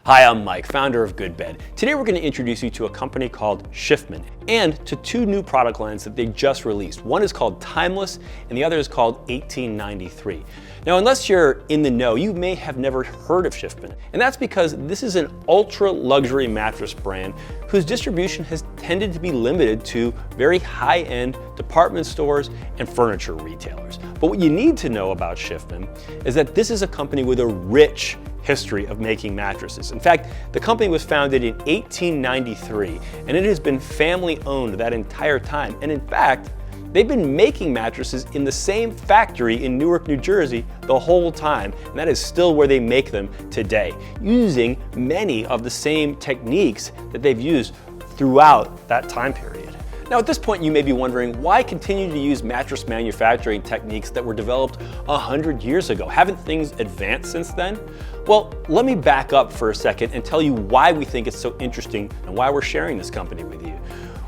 Hi, I'm Mike, founder of GoodBed. Today we're going to introduce you to a company called Shifman and to two new product lines that they just released. One is called Timeless and the other is called 1893. Now, unless you're in the know, you may have never heard of Shifman, and that's because this is an ultra luxury mattress brand whose distribution has tended to be limited to very high-end department stores and furniture retailers. But what you need to know about Shifman is that this is a company with a rich history of making mattresses. In fact, the company was founded in 1893 and it has been family owned that entire time. And in fact, they've been making mattresses in the same factory in Newark, New Jersey the whole time, and that is still where they make them today, using many of the same techniques that they've used throughout that time period. Now, at this point, you may be wondering, why continue to use mattress manufacturing techniques that were developed 100 years ago? Haven't things advanced since then? Well, let me back up for a second and tell you why we think it's so interesting and why we're sharing this company with you.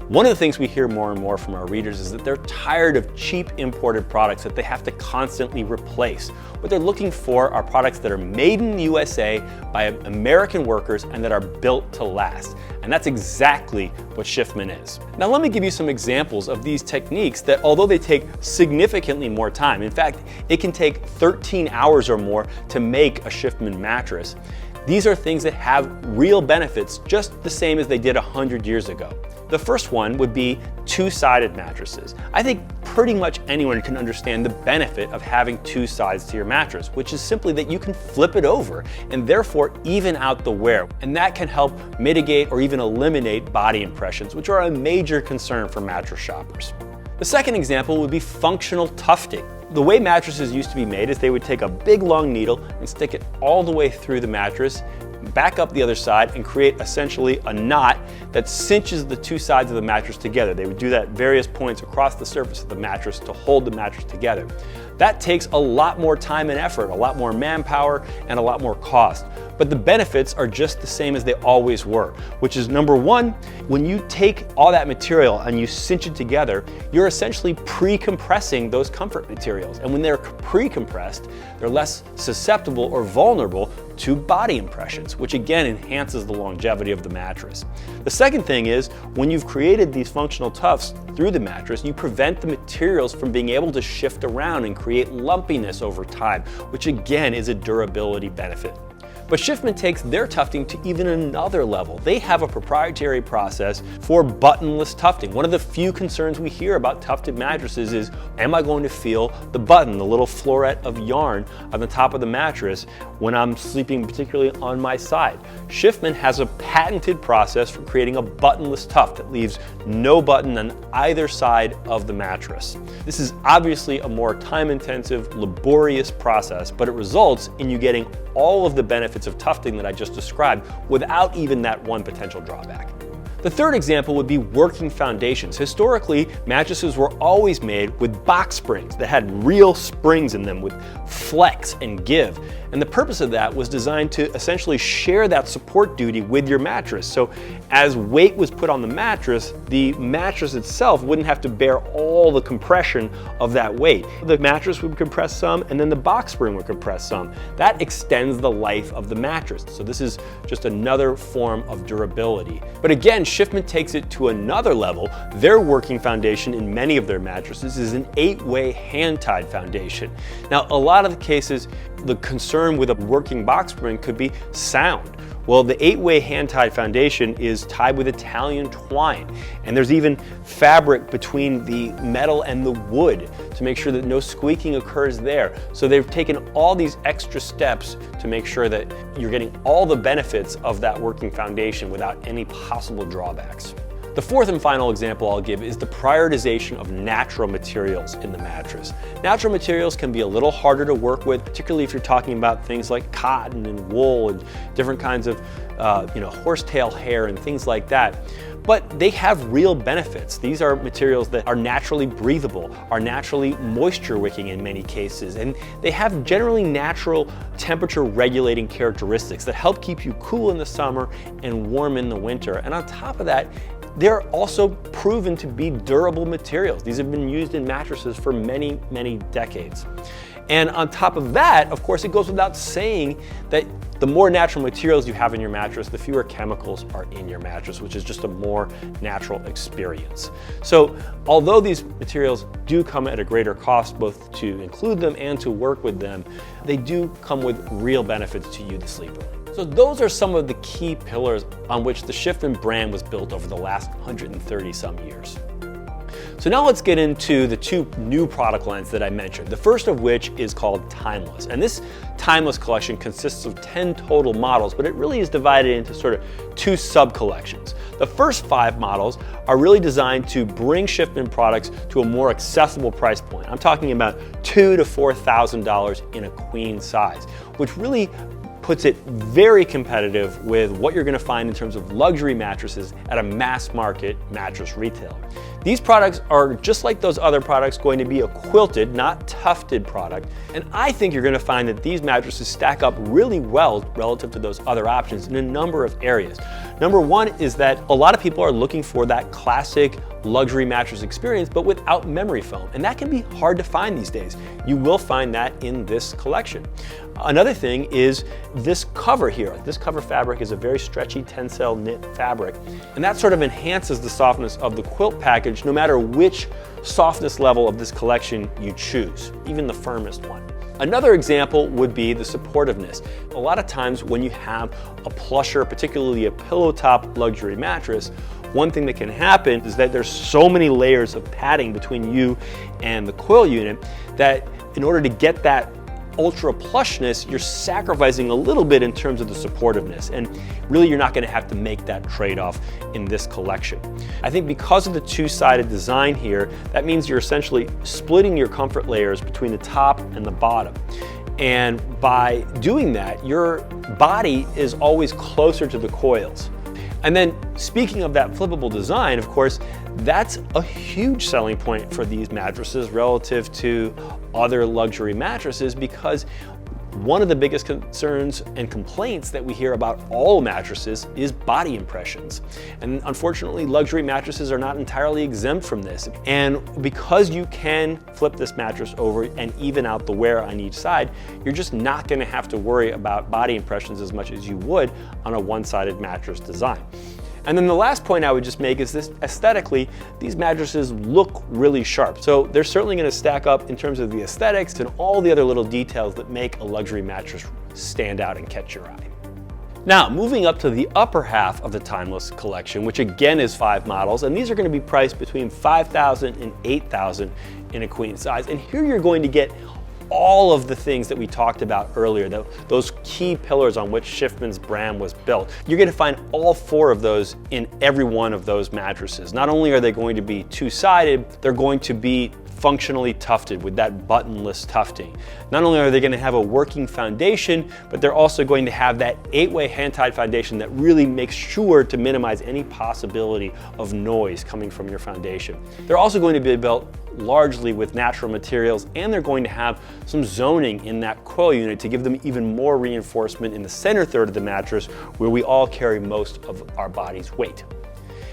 One of the things we hear more and more from our readers is that they're tired of cheap imported products that they have to constantly replace. What they're looking for are products that are made in the USA by American workers and that are built to last. And that's exactly what Shifman is. Now, let me give you some examples of these techniques that, although they take significantly more time, in fact, it can take 13 hours or more to make a Shifman mattress. These are things that have real benefits, just the same as they did 100 years ago. The first one would be two-sided mattresses. I think pretty much anyone can understand the benefit of having two sides to your mattress, which is simply that you can flip it over and therefore even out the wear. And that can help mitigate or even eliminate body impressions, which are a major concern for mattress shoppers. The second example would be functional tufting. The way mattresses used to be made is they would take a big long needle and stick it all the way through the mattress, back up the other side, and create essentially a knot that cinches the two sides of the mattress together. They would do that at various points across the surface of the mattress to hold the mattress together. That takes a lot more time and effort, a lot more manpower, and a lot more cost. But the benefits are just the same as they always were, which is, number one, when you take all that material and you cinch it together, you're essentially pre-compressing those comfort materials. And when they're pre-compressed, they're less susceptible or vulnerable to body impressions, which again enhances the longevity of the mattress. The second thing is, when you've created these functional tufts through the mattress, you prevent the materials from being able to shift around and create lumpiness over time, which again is a durability benefit. But Shifman takes their tufting to even another level. They have a proprietary process for buttonless tufting. One of the few concerns we hear about tufted mattresses is, am I going to feel the button, the little floret of yarn on the top of the mattress when I'm sleeping, particularly on my side? Shifman has a patented process for creating a buttonless tuft that leaves no button on either side of the mattress. This is obviously a more time-intensive, laborious process, but it results in you getting all of the benefits of tufting that I just described without even that one potential drawback. The third example would be working foundations. Historically, mattresses were always made with box springs that had real springs in them with flex and give. And the purpose of that was designed to essentially share that support duty with your mattress. So as weight was put on the mattress itself wouldn't have to bear all the compression of that weight. The mattress would compress some and then the box spring would compress some. That extends the life of the mattress. So this is just another form of durability. But again, Shifman takes it to another level. Their working foundation in many of their mattresses is an 8-way hand-tied foundation. Now, a lot of the cases, the concern with a working box spring could be sound. Well, the 8-way hand-tied foundation is tied with Italian twine, and there's even fabric between the metal and the wood to make sure that no squeaking occurs there. So they've taken all these extra steps to make sure that you're getting all the benefits of that working foundation without any possible drawbacks. The fourth and final example I'll give is the prioritization of natural materials in the mattress. Natural materials can be a little harder to work with, particularly if you're talking about things like cotton and wool and different kinds of horsetail hair and things like that. But they have real benefits. These are materials that are naturally breathable, are naturally moisture wicking in many cases, and they have generally natural temperature regulating characteristics that help keep you cool in the summer and warm in the winter. And on top of that, they're also proven to be durable materials. These have been used in mattresses for many, many decades. And on top of that, of course, it goes without saying that the more natural materials you have in your mattress, the fewer chemicals are in your mattress, which is just a more natural experience. So although these materials do come at a greater cost, both to include them and to work with them, they do come with real benefits to you, the sleeper. So those are some of the key pillars on which the Shifman brand was built over the last 130 some years. So now let's get into the two new product lines that I mentioned, the first of which is called Timeless. And this Timeless collection consists of 10 total models, but it really is divided into sort of two sub-collections. The first 5 models are really designed to bring Shifman products to a more accessible price point. I'm talking about $2,000 to $4,000 in a queen size, which really puts it very competitive with what you're going to find in terms of luxury mattresses at a mass market mattress retailer. These products are, just like those other products, going to be a quilted, not tufted product, and I think you're going to find that these mattresses stack up really well relative to those other options in a number of areas. Number one is that a lot of people are looking for that classic luxury mattress experience, but without memory foam, and that can be hard to find these days. You will find that in this collection. Another thing is this cover here. This cover fabric is a very stretchy tencel knit fabric, and that sort of enhances the softness of the quilt package no matter which softness level of this collection you choose, even the firmest one. Another example would be the supportiveness. A lot of times when you have a plusher, particularly a pillow top luxury mattress, one thing that can happen is that there's so many layers of padding between you and the coil unit that in order to get that ultra plushness, you're sacrificing a little bit in terms of the supportiveness, and really you're not going to have to make that trade-off in this collection. I think because of the two-sided design here, that means you're essentially splitting your comfort layers between the top and the bottom. And by doing that, your body is always closer to the coils. And then speaking of that flippable design, of course, that's a huge selling point for these mattresses relative to other luxury mattresses, because one of the biggest concerns and complaints that we hear about all mattresses is body impressions. And unfortunately, luxury mattresses are not entirely exempt from this. And because you can flip this mattress over and even out the wear on each side, you're just not going to have to worry about body impressions as much as you would on a one-sided mattress design. And then the last point I would just make is this: aesthetically, these mattresses look really sharp. So they're certainly going to stack up in terms of the aesthetics and all the other little details that make a luxury mattress stand out and catch your eye. Now, moving up to the upper half of the Timeless collection, which again is 5 models, and these are going to be priced between $5,000 and $8,000 in a queen size. And here you're going to get all of the things that we talked about earlier, those key pillars on which Shifman's brand was built. You're going to find all 4 of those in every one of those mattresses. Not only are they going to be two-sided, they're going to be functionally tufted with that buttonless tufting. Not only are they going to have a working foundation, but they're also going to have that 8-way hand-tied foundation that really makes sure to minimize any possibility of noise coming from your foundation. They're also going to be built largely with natural materials, and they're going to have some zoning in that coil unit to give them even more reinforcement in the center third of the mattress, where we all carry most of our body's weight.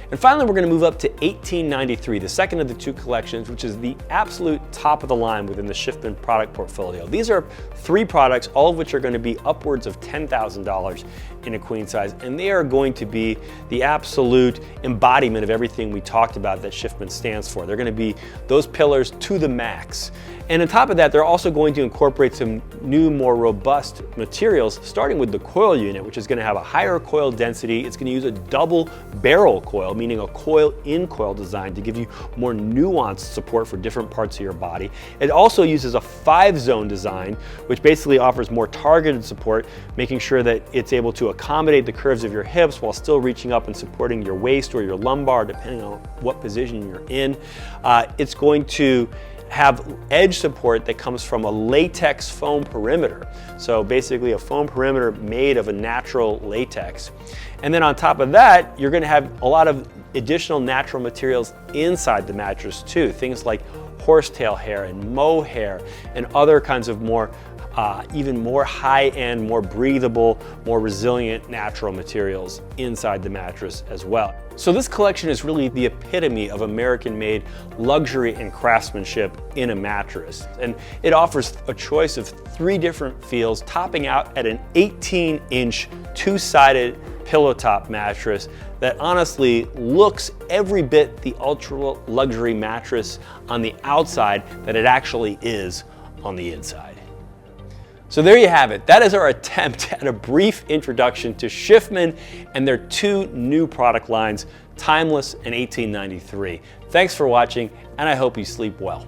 And finally, we're going to move up to 1893, the second of the 2 collections, which is the absolute top of the line within the Shifman product portfolio. These are 3 products, all of which are going to be upwards of $10,000 in a queen size, and they are going to be the absolute embodiment of everything we talked about that Shifman stands for. They're going to be those pillars to the max. And on top of that, they're also going to incorporate some new, more robust materials, starting with the coil unit, which is going to have a higher coil density. It's going to use a double barrel coil, meaning a coil-in-coil design to give you more nuanced support for different parts of your body. It also uses a 5-zone design, which basically offers more targeted support, making sure that it's able to accommodate the curves of your hips while still reaching up and supporting your waist or your lumbar, depending on what position you're in. It's going to have edge support that comes from a latex foam perimeter. So basically a foam perimeter made of a natural latex. And then on top of that, you're going to have a lot of additional natural materials inside the mattress too. Things like horsetail hair and mohair and other kinds of more even more high-end, more breathable, more resilient natural materials inside the mattress as well. So this collection is really the epitome of American-made luxury and craftsmanship in a mattress. And it offers a choice of 3 different feels, topping out at an 18-inch two-sided pillow top mattress that honestly looks every bit the ultra luxury mattress on the outside that it actually is on the inside. So there you have it. That is our attempt at a brief introduction to Shifman and their 2 new product lines, Timeless and 1893. Thanks for watching, and I hope you sleep well.